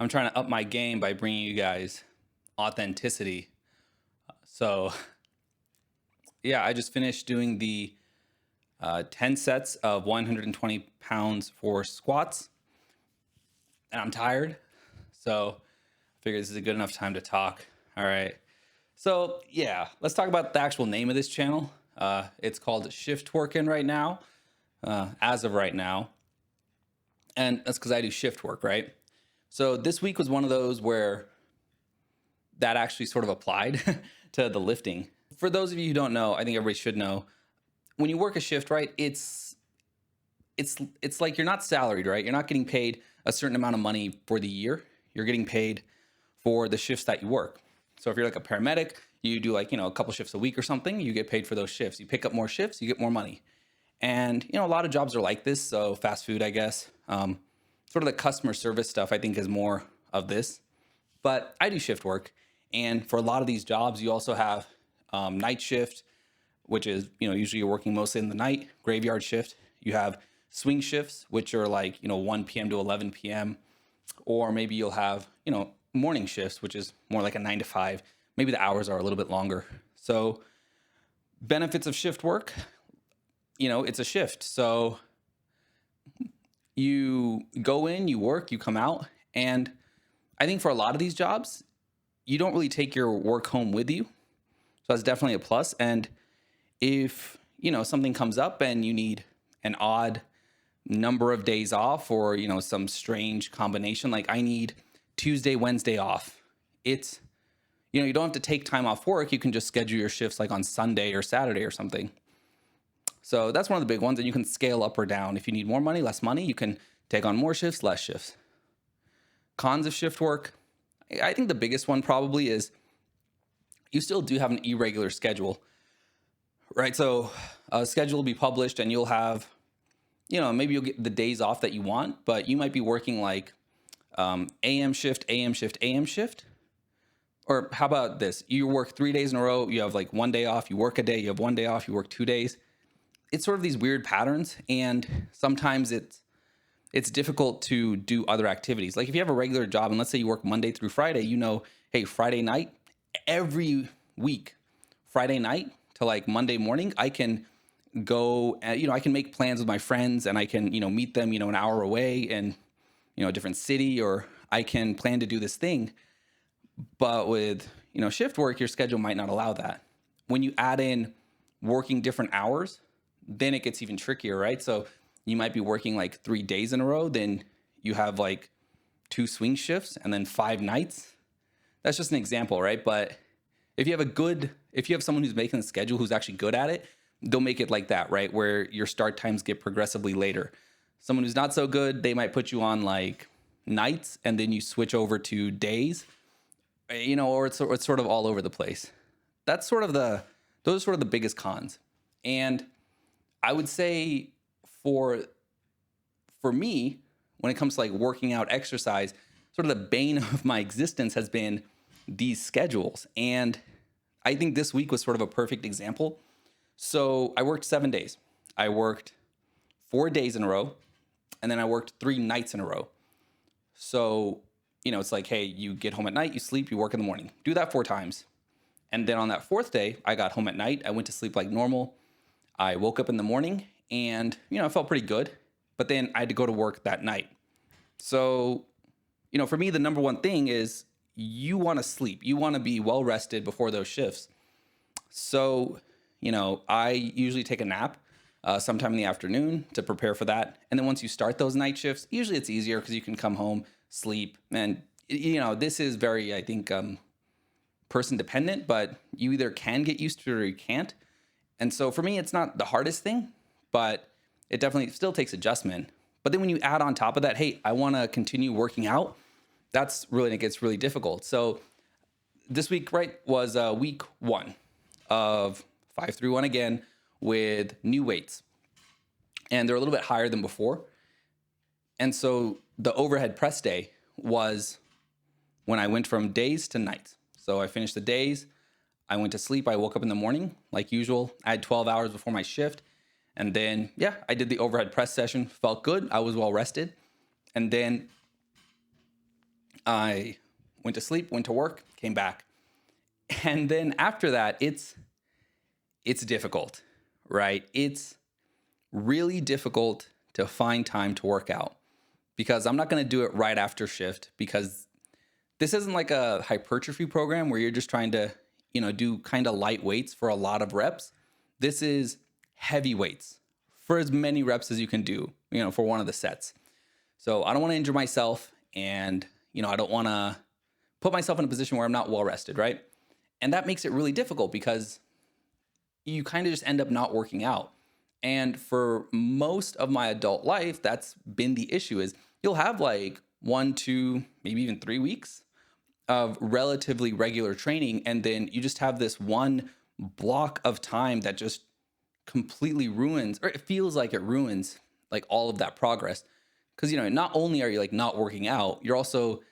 I'm trying to up my game by bringing you guys authenticity. So, yeah, I just finished doing the 10 sets of 120 pounds for squats, and I'm tired. So, I figured this is a good enough time to talk. All right. So, yeah, let's talk about the actual name of this channel. It's called Shift Working right now, as of right now. And that's because I do shift work, right? So, this week was one of those where that actually sort of applied to the lifting. For those of you who don't know, I think everybody should know when you work a shift, right? It's like you're not salaried, right? You're not getting paid a certain amount of money for the year. You're getting paid for the shifts that you work. So if you're like a paramedic, you do like, a couple shifts a week or something, you get paid for those shifts. You pick up more shifts, you get more money. And, a lot of jobs are like this. So fast food, I guess, sort of the customer service stuff, I think is more of this. But I do shift work. And for a lot of these jobs, you also have night shift, which is, usually you're working mostly in the night, graveyard shift. You have swing shifts, which are like, 1 p.m. to 11 p.m. Or maybe you'll have, morning shifts, which is more like a 9 to 5. Maybe the hours are a little bit longer. So benefits of shift work, it's a shift. So you go in, you work, you come out. And I think for a lot of these jobs, you don't really take your work home with you. So that's definitely a plus. And if, something comes up and you need an odd number of days off or, some strange combination, like I need Tuesday, Wednesday off. It's, you don't have to take time off work. You can just schedule your shifts like on Sunday or Saturday or something. So that's one of the big ones. And you can scale up or down. If you need more money, less money, you can take on more shifts, less shifts. Cons of shift work. I think the biggest one probably is you still do have an irregular schedule, right? So a schedule will be published and you'll have, maybe you'll get the days off that you want, but you might be working like AM shift, AM shift, AM shift. Or how about this? You work 3 days in a row, you have like 1 day off, you work a day, you have 1 day off, you work 2 days. It's sort of these weird patterns. And sometimes it's difficult to do other activities. Like if you have a regular job and let's say you work Monday through Friday, hey, Friday night, every week, Friday night to like Monday morning, I can go, I can make plans with my friends and I can, meet them, an hour away in, a different city, or I can plan to do this thing. But with, shift work, your schedule might not allow that. When you add in working different hours, then it gets even trickier, right? So you might be working like 3 days in a row, then you have like 2 swing shifts and then 5 nights. That's just an example, right? But if you have someone who's making the schedule who's actually good at it, they'll make it like that, right? Where your start times get progressively later. Someone who's not so good, they might put you on like nights and then you switch over to days, or it's sort of all over the place. Those are sort of the biggest cons. And I would say for me, when it comes to like working out, exercise, sort of the bane of my existence has been these schedules. And I think this week was sort of a perfect example. So I worked 7 days. I worked 4 days in a row, and then I worked 3 nights in a row. So, it's like, hey, you get home at night, you sleep, you work in the morning. Do that 4 times. And then on that 4th day, I got home at night. I went to sleep like normal. I woke up in the morning and, I felt pretty good. But then I had to go to work that night. So, for me, the number one thing is you want to sleep. You want to be well rested before those shifts. So, I usually take a nap sometime in the afternoon to prepare for that. And then once you start those night shifts, usually it's easier because you can come home, sleep. And, this is very, I think, person dependent, but you either can get used to it or you can't. And so for me, it's not the hardest thing, but it definitely still takes adjustment. But then when you add on top of that, hey, I want to continue working out, it gets really difficult. So this week, right, was week 1 of 5-3-1 again with new weights. And they're a little bit higher than before. And so the overhead press day was when I went from days to nights. So I finished the days. I went to sleep. I woke up in the morning like usual. I had 12 hours before my shift. And then, I did the overhead press session. Felt good. I was well rested. And then I went to sleep, went to work, came back. And then after that, it's difficult, right? It's really difficult to find time to work out because I'm not going to do it right after shift because this isn't like a hypertrophy program where you're just trying to, do kind of light weights for a lot of reps. This is heavy weights for as many reps as you can do, for one of the sets. So I don't want to injure myself and, I don't want to put myself in a position where I'm not well rested, right? And that makes it really difficult because you kind of just end up not working out. And for most of my adult life, that's been the issue is you'll have like 1, 2, maybe even 3 weeks of relatively regular training. And then you just have this one block of time that just completely ruins, or it feels like it ruins like all of that progress. Because, not only are you like not working out, you're also,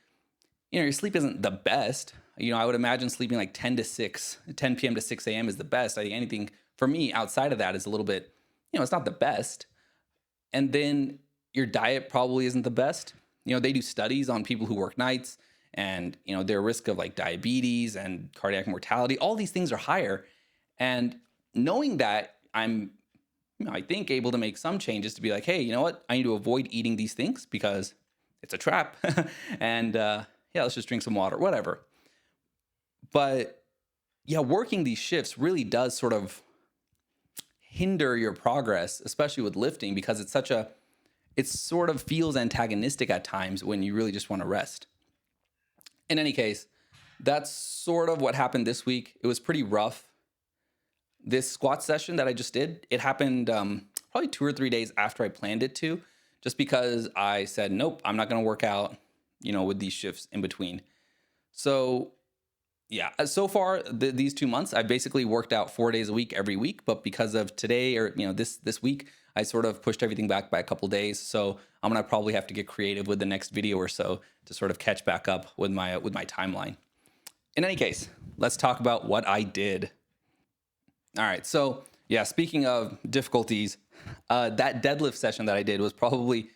your sleep isn't the best. I would imagine sleeping like 10 p.m. to 6 a.m. is the best. I think anything for me outside of that is a little bit, it's not the best. And then your diet probably isn't the best. They do studies on people who work nights and, their risk of like diabetes and cardiac mortality, all these things are higher. And knowing that, I'm, I think, able to make some changes to be like, hey, you know what? I need to avoid eating these things because it's a trap. And let's just drink some water, whatever. But yeah, working these shifts really does sort of hinder your progress, especially with lifting, because it sort of feels antagonistic at times when you really just want to rest. In any case, that's sort of what happened this week. It was pretty rough. This squat session that I just did, it happened probably 2 or 3 days after I planned it to, just because I said, nope, I'm not going to work out, with these shifts in between. So yeah, so far these 2 months, I've basically worked out 4 days a week every week. But because of today or, this week, I sort of pushed everything back by a couple days. So I'm going to probably have to get creative with the next video or so to sort of catch back up with my timeline. In any case, let's talk about what I did. All right. So yeah, speaking of difficulties, that deadlift session that I did was probably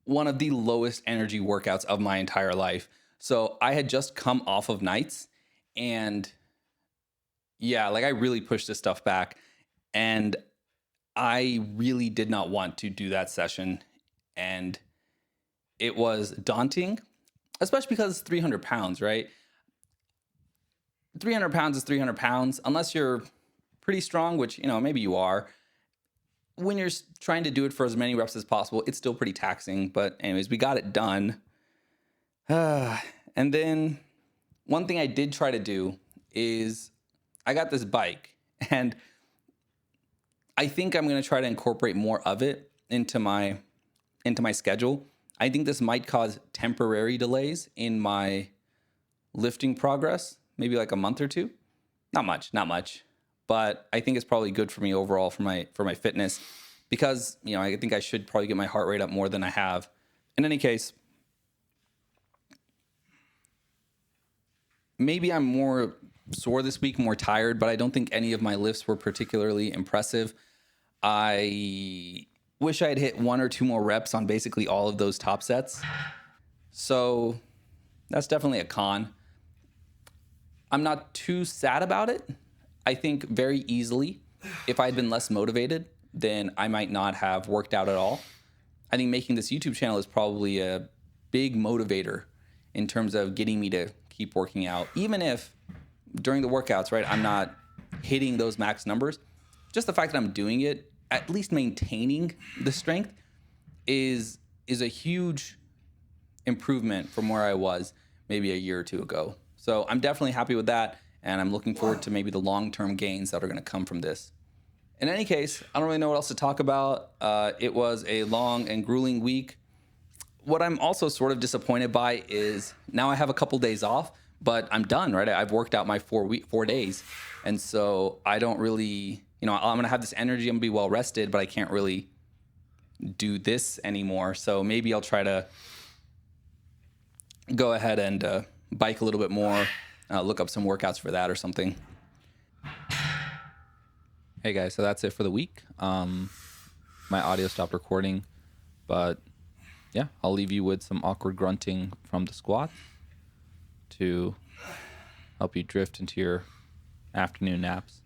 one of the lowest energy workouts of my entire life. So I had just come off of nights and yeah, like I really pushed this stuff back and I really did not want to do that session. And it was daunting, especially because it's 300 pounds, right? 300 pounds is 300 pounds, unless you're pretty strong, which, maybe you are. When you're trying to do it for as many reps as possible, it's still pretty taxing. But anyways, we got it done. And then one thing I did try to do is I got this bike and I think I'm going to try to incorporate more of it into my schedule. I think this might cause temporary delays in my lifting progress, maybe like a month or two. Not much, but I think it's probably good for me overall for my fitness because, I think I should probably get my heart rate up more than I have. In any case, maybe I'm more sore this week, more tired, but I don't think any of my lifts were particularly impressive. I wish I had hit 1 or 2 more reps on basically all of those top sets. So that's definitely a con. I'm not too sad about it. I think very easily, if I had been less motivated, then I might not have worked out at all. I think making this YouTube channel is probably a big motivator in terms of getting me to keep working out. Even if during the workouts, right, I'm not hitting those max numbers, just the fact that I'm doing it, at least maintaining the strength is a huge improvement from where I was maybe a year or 2 ago. So I'm definitely happy with that. And I'm looking forward to maybe the long-term gains that are going to come from this. In any case, I don't really know what else to talk about. It was a long and grueling week. What I'm also sort of disappointed by is now I have a couple days off, but I'm done, right? I've worked out my 4 days. And so I don't really, I'm going to have this energy. I'm going to be well rested, but I can't really do this anymore. So maybe I'll try to go ahead and bike a little bit more. Look up some workouts for that or something. Hey guys, so that's it for the week. My audio stopped recording, but yeah, I'll leave you with some awkward grunting from the squats to help you drift into your afternoon naps.